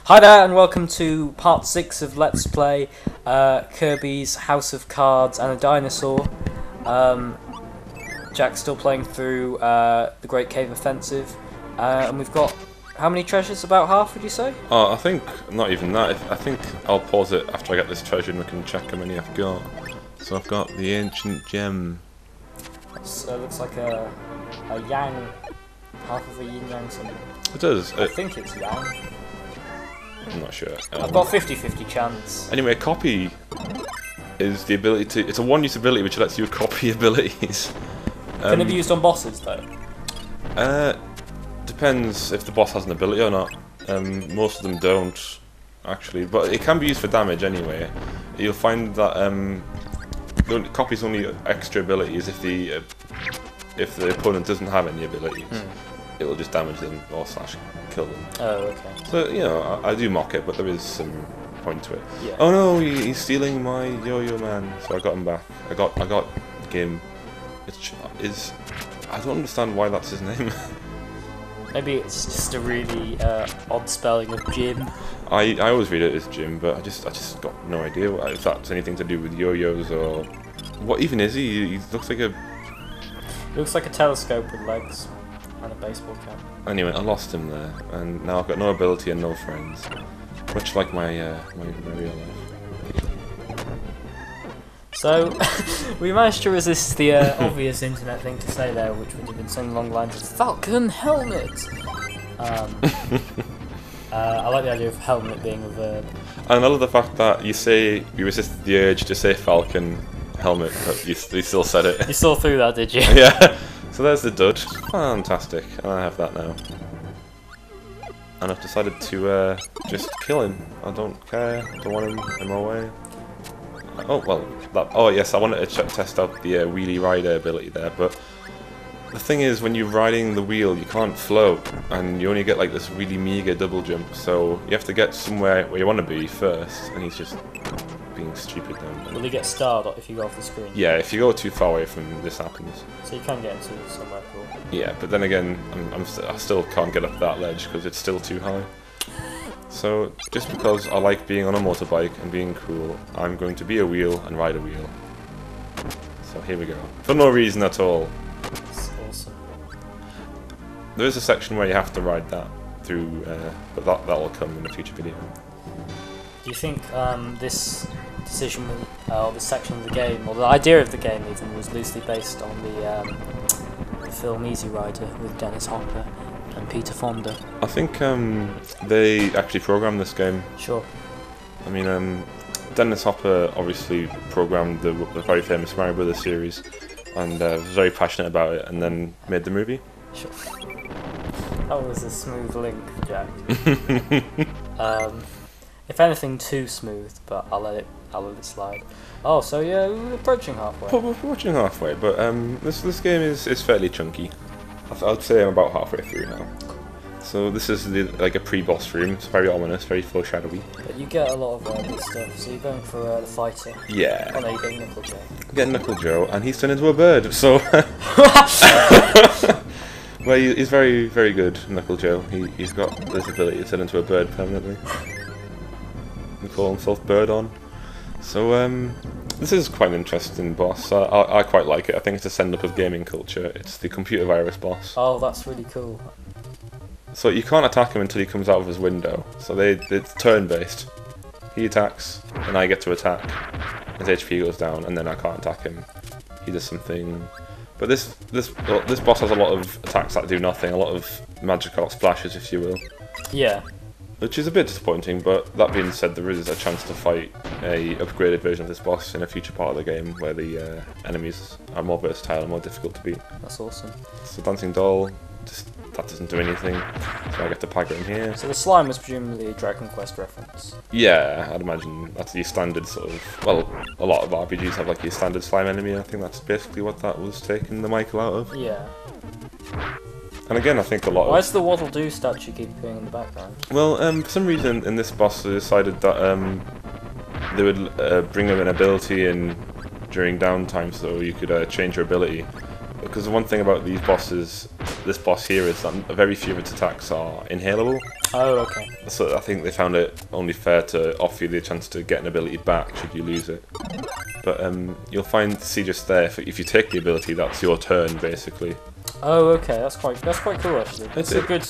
Hi there, and welcome to part 6 of Let's Play Kirby's House of Cards and a Dinosaur. Jack's still playing through the Great Cave Offensive, and we've got how many treasures? About half, would you say? Oh, I think not even that. I think I'll pause it after I get this treasure and we can check how many I've got. So I've got the ancient gem. So it looks like a yang, half of a yin yang symbol. It does. I think it's yang. I'm not sure. I've got 50-50 chance. Anyway, a copy is the ability to... It's a one-use ability which lets you copy abilities. Can it be used on bosses, though? Depends if the boss has an ability or not. Most of them don't, actually. But it can be used for damage anyway. You'll find that copies only extra abilities if the opponent doesn't have any abilities. It will just damage them or slash kill them. Oh, okay. So, you know, I do mock it, but there is some point to it. Yeah. Oh no, he's stealing my yo-yo man. So I got him back. I got Gim. I don't understand why that's his name. Maybe it's just a really odd spelling of Jim. I always read it as Jim, but I just got no idea if that's anything to do with yo-yos or what even is he? He looks like a... He looks like a telescope with legs. And a baseball cap. Anyway, I lost him there, and now I've got no ability and no friends, much like my real life. So, we managed to resist the obvious internet thing to say there, which would have been something along the lines of Falcon Helmet. I like the idea of helmet being a verb. And I love the fact that you resisted the urge to say Falcon Helmet, but you still said it. You saw through that, did you? Yeah. So there's the dud. Fantastic. And I have that now. And I've decided to just kill him. I don't care. Don't want him in my way. Oh, well. Oh, yes, I wanted to test out the wheelie rider ability there, but the thing is, when you're riding the wheel, you can't float, and you only get like this really meager double jump, so you have to get somewhere where you want to be first, and he's just being stupid down there. Will he get starred if you go off the screen? Yeah, if you go too far away from this happens. So you can get into somewhere cool. Yeah, but then again, I still can't get up that ledge because it's still too high. So, just because I like being on a motorbike and being cool, I'm going to be a wheel and ride a wheel. So here we go. For no reason at all. That's awesome. There is a section where you have to ride that through, but that'll come in a future video. Do you think this decision, or this section of the game, or the idea of the game even, was loosely based on the film Easy Rider with Dennis Hopper and Peter Fonda? I think they actually programmed this game. Sure. I mean, Dennis Hopper obviously programmed the very famous Mario Brothers series, and was very passionate about it, and then made the movie. Sure. That was a smooth link, Jack. If anything, too smooth, but I'll let it slide. Oh, so yeah, we're approaching halfway. Well, we're approaching halfway, but this game is fairly chunky. I'd say I'm about halfway through now. So this is like a pre-boss room. It's very ominous, very foreshadowy. But you get a lot of good stuff. So you're going for the fighter. Yeah. Oh no, you're getting Knuckle Joe. I'm getting Knuckle Joe, and he's turned into a bird. So. Well, he's very, very good, Knuckle Joe. He's got this ability to turn into a bird permanently. And call himself Bird On. So this is quite an interesting boss. I quite like it. I think it's a send-up of gaming culture. It's the computer virus boss. Oh, that's really cool. So you can't attack him until he comes out of his window. So it's turn-based. He attacks, and I get to attack. His HP goes down, and then I can't attack him. He does something. But this boss has a lot of attacks that do nothing. A lot of magic art splashes, if you will. Yeah. Which is a bit disappointing, but that being said, there is a chance to fight a upgraded version of this boss in a future part of the game where the enemies are more versatile and more difficult to beat. That's awesome. So Dancing Doll, that doesn't do anything, so I get to Pagger him here. So the slime was presumably a Dragon Quest reference? Yeah, I'd imagine that's your standard sort of... Well, a lot of RPGs have like your standard slime enemy, I think that's basically what that was taking the Michael out of. Yeah. And again, I think a lot Why does the Waddle Doo statue keep appearing in the background? Well, for some reason in this boss they decided that they would bring an ability in during downtime so you could change your ability. because the one thing about these bosses, this boss here, is that very few of its attacks are inhalable. Oh, okay. So I think they found it only fair to offer you the chance to get an ability back should you lose it. But you'll see just there, if you take the ability, that's your turn basically. Oh, okay. That's quite cool actually. It's a good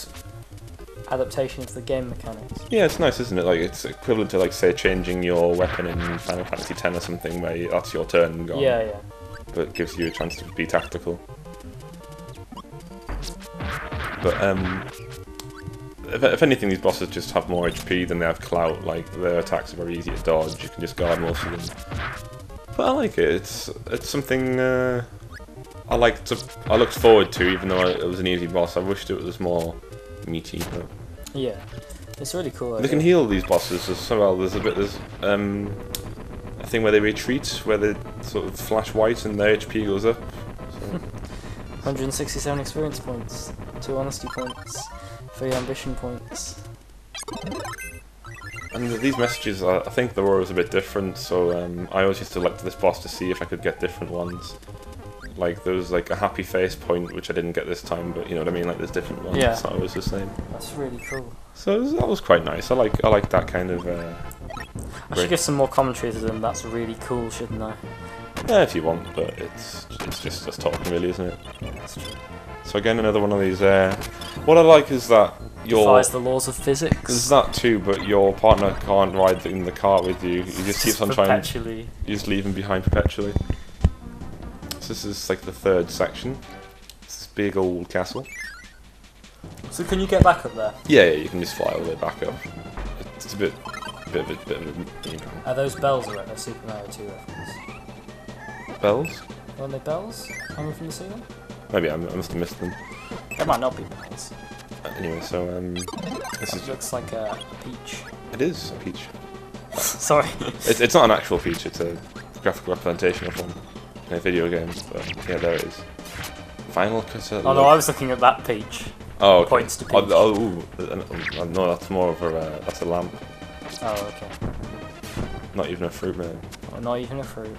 adaptation of the game mechanics. Yeah, it's nice, isn't it? Like it's equivalent to, like, say, changing your weapon in Final Fantasy X or something, where that's your turn gone. Yeah, yeah. But it gives you a chance to be tactical. But if anything, these bosses just have more HP than they have clout. Like, their attacks are very easy to dodge. You can just guard most of them. But I like it. It's something I looked forward to, even though it was an easy boss. I wished it was more meaty. But yeah, it's really cool. They can heal these bosses as well. There's a thing where they retreat, where they sort of flash white and their HP goes up. So. 167 experience points, 2 honesty points, 3 ambition points. And these messages, I think they're always a bit different, so I always used to look to this boss to see if I could get different ones. Like, there was like a happy face point, which I didn't get this time, but you know what I mean, like there's different ones, yeah. It's not always the same. That's really cool. So that was quite nice. I like that kind of... I should give some more commentary to them, that's really cool, shouldn't I? Yeah, if you want, but it's just us talking really, isn't it? Yeah, that's true. So again, another one of these, what I like is that defies the laws of physics. There's that too, but your partner can't ride in the car with you. He just keeps on trying. You just leave him behind perpetually. So this is like the 3rd section. It's this big old castle. So can you get back up there? Yeah, you can just fly all the way back up. It's a bit of a, you know. Are those bells or a Super Mario 2 reference? Bells? Aren't they bells hanging from the ceiling? Maybe I must have missed them. They might not be bells. Anyway, so this looks like a peach. It is a peach. Sorry. It's not an actual peach. It's a graphical representation of one in a video game. But yeah, there it is. Final cut. Oh no, I was looking at that peach. Oh, okay. Points to peach. No, that's more of a that's a lamp. Oh, okay. Not even a fruit, man. Oh, not even a fruit.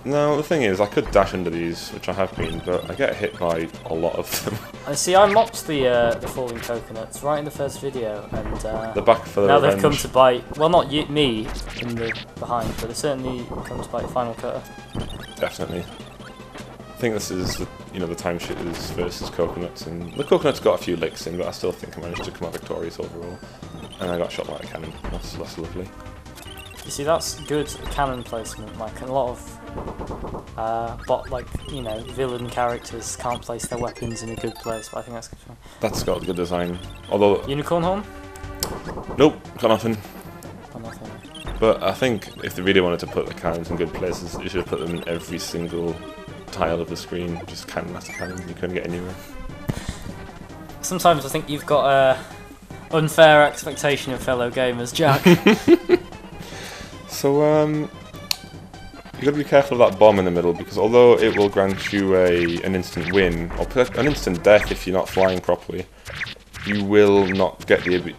No, the thing is, I could dash under these, which I have been, but I get hit by a lot of them. I see. I mocked the falling coconuts right in the first video, and they're back for the now revenge. they've come to bite. Well, not me in the behind, but they certainly come to bite Final Cutter. Definitely. I think this is the Timeshitters versus coconuts, and the coconuts got a few licks in, but I still think I managed to come out victorious overall. And I got shot by a cannon. That's lovely. You see, that's good cannon placement. Like a lot of villain characters can't place their weapons in a good place, but I think that's good. That's got good design. Although unicorn horn? Nope, got nothing. Got nothing. But I think if they really wanted to put the cannons in good places, you should have put them in every single tile of the screen. Just cannon after cannon. You couldn't get anywhere. Sometimes I think you've got a unfair expectation of fellow gamers, Jack. So you got to be careful of that bomb in the middle, because although it will grant you an instant win, or an instant death if you're not flying properly, you will not get the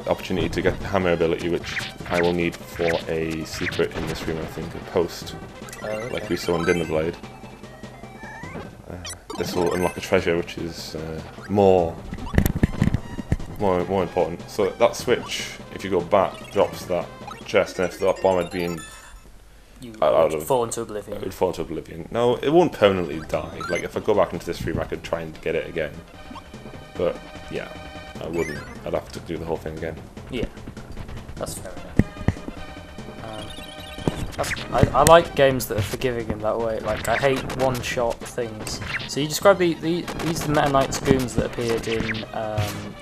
opportunity to get the hammer ability, which I will need for a secret in this room, I think, a post, okay. like we saw in Dinnerblade. This will unlock a treasure, which is more important. So that switch, if you go back, drops that chest, and if that bomb had been you would fall into oblivion. It would fall into oblivion. No, it won't permanently die. Like, if I go back into this room, I could try and get it again. But, yeah, I wouldn't. I'd have to do the whole thing again. Yeah, that's fair enough. I like games that are forgiving in that way. Like, I hate one-shot things. So you describe these the Meta Knight's goons that appeared in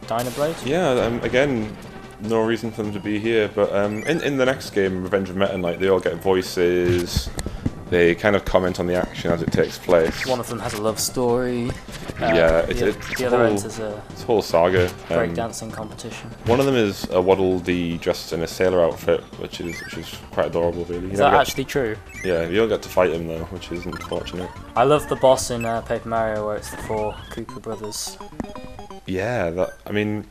Dinnerblade? Yeah, again, no reason for them to be here, but in the next game, Revenge of Meta Knight, they all get voices. They kind of comment on the action as it takes place. One of them has a love story. Yeah, the other enters a whole saga. Breakdancing competition. One of them is a Waddle Dee dressed in a sailor outfit, which is quite adorable, really. Is that actually true? Yeah, you don't get to fight him though, which is unfortunate. I love the boss in Paper Mario, where it's the 4 Koopa brothers. Yeah, I mean.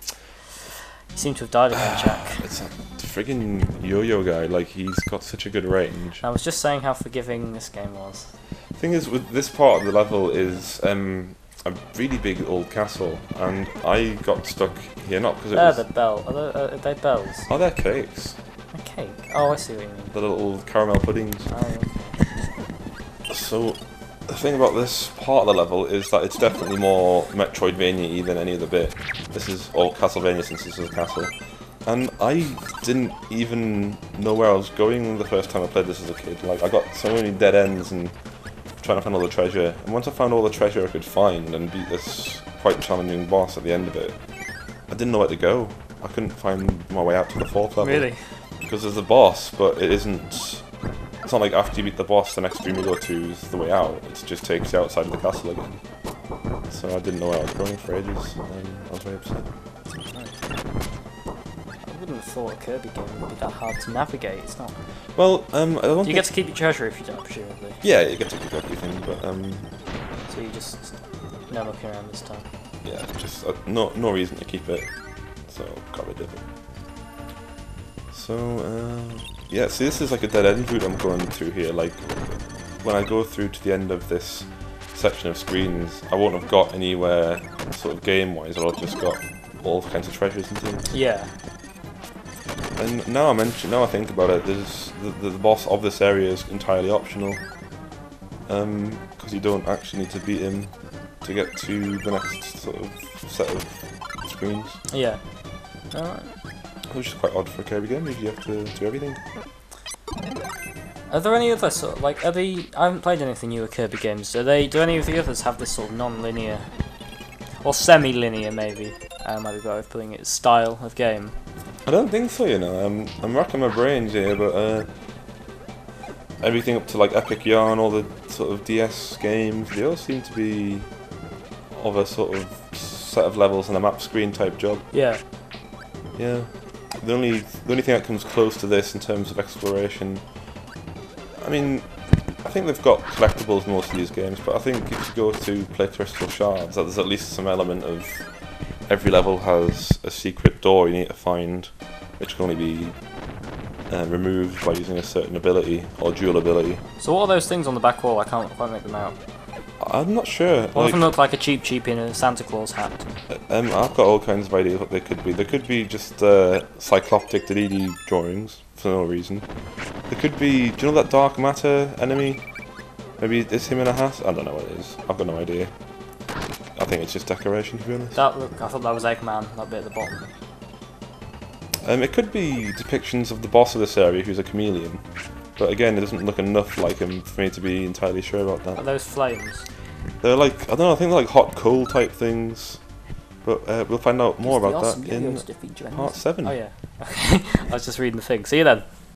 You seem to have died again, Jack. It's a friggin' yo-yo guy. Like, he's got such a good range. I was just saying how forgiving this game was. The thing is, with this part of the level is a really big old castle, and I got stuck here not because it was... the bell. Are they bells? Oh, they're cakes. A cake? Oh, I see what you mean. The little caramel puddings. Oh. So, the thing about this part of the level is that it's definitely more Metroidvania-y than any other bit. This is all Castlevania since this is a castle. And I didn't even know where I was going the first time I played this as a kid. Like, I got so many dead ends and trying to find all the treasure. And once I found all the treasure I could find and beat this quite challenging boss at the end of it, I didn't know where to go. I couldn't find my way out to the 4th level. Really? Because there's a boss, but it isn't... It's not like after you beat the boss, the next room you go to is the way out. It just takes you outside of the castle again. So I didn't know where I was going for ages, and I was very upset. I wouldn't have thought a Kirby game would be that hard to navigate. It's not. Well, I don't think... You get to keep your treasure if you don't, presumably. Yeah, you get to keep everything, but So you just no looking around this time. yeah, just no reason to keep it, so got rid of it. So yeah, see, this is like a dead end route I'm going through here. Like, when I go through to the end of this section of screens, I won't have got anywhere sort of game-wise. I'll have just got all kinds of treasures and things. Yeah. And now I think about it, there's the boss of this area is entirely optional, because you don't actually need to beat him to get to the next sort of set of screens. Yeah. Alright. Which is quite odd for a Kirby game. Usually you have to do everything. Are there any other sort of, like, I haven't played anything newer Kirby games. Do any of the others have this sort of non-linear or semi-linear maybe? Might be better of putting it, style of game. I don't think so, you know. I'm racking my brains here, but everything up to like Epic Yarn, all the sort of DS games, they all seem to be of a sort of set of levels and a map screen type job. Yeah. Yeah. The only thing that comes close to this in terms of exploration, I mean, I think they've got collectibles in most of these games, but I think if you go to play Crystal Shards, there's at least some element of every level has a secret door you need to find, which can only be removed by using a certain ability or dual ability. So what are those things on the back wall? I can't quite make them out. I'm not sure. One of them look like a cheap in a Santa Claus hat. I've got all kinds of ideas what they could be. They could be just cycloptic 3D drawings for no reason. They could be. Do you know that dark matter enemy? Maybe it's him in a hat. I don't know what it is. I've got no idea. I think it's just decoration, to be honest. I thought that was Eggman. That bit at the bottom. It could be depictions of the boss of this area, who's a chameleon. But again, it doesn't look enough like him for me to be entirely sure about that. Are those flames? They're like, I don't know, I think they're like hot coal type things. But we'll find out more about that in part 7. Oh yeah. Okay. I was just reading the thing. See you then.